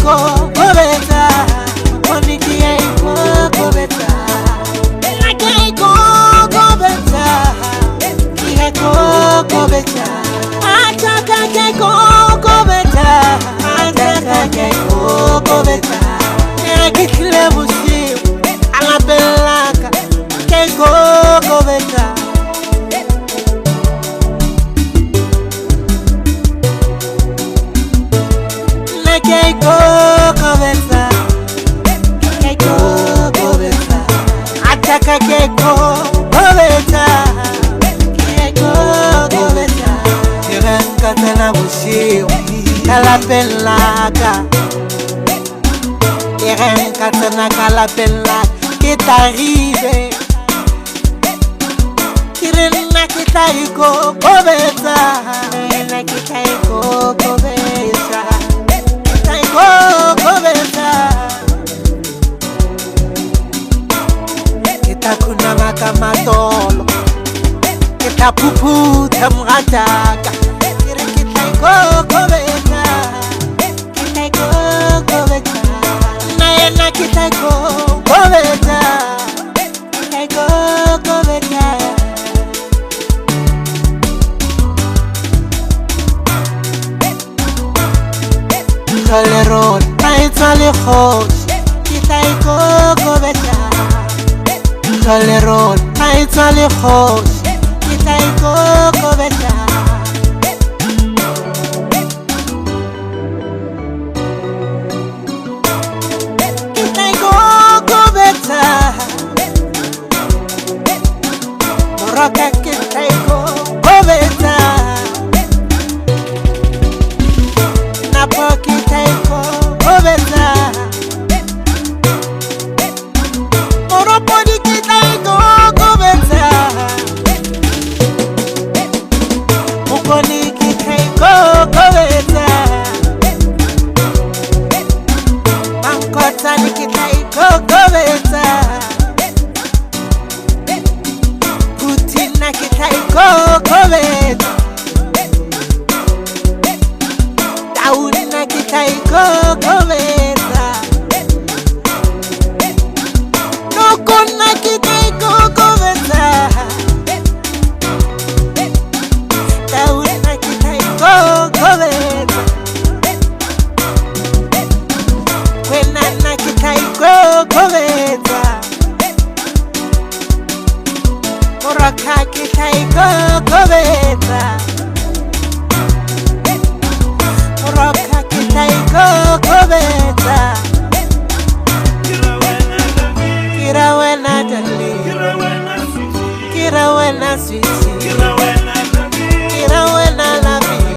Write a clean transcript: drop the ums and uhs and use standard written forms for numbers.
go better. Money go better. I go better. He go better. I go better. I go better. I get level ship. I'm a belaka. Go better. Go better. Go better. Ataka go better. Go better. Irenka tena bushio. Kala pelaka. Irenka tena kala pelaka. Kitaribe. Kirena kitaiko go better. Kirena kitaiko go better. Go better. Kita kuna makamatolo. Kita pupu temrataka. Kita go better. Kita go better. Na kita go better. Kita go better. Tolerone, it's only host. Kita go better. Tolerone, it's only host. Kita go better. Kita go better. Morocco, kita go better. Napoki go better. Moropodi kita go better. Mukoni kita go better. Mankota kita go better. Putina kita go better. Dauna kita go better. Nokona kita go better. Dauna kita go better. Wenana kita go better. Moraka kita go better. Morocco kita go better.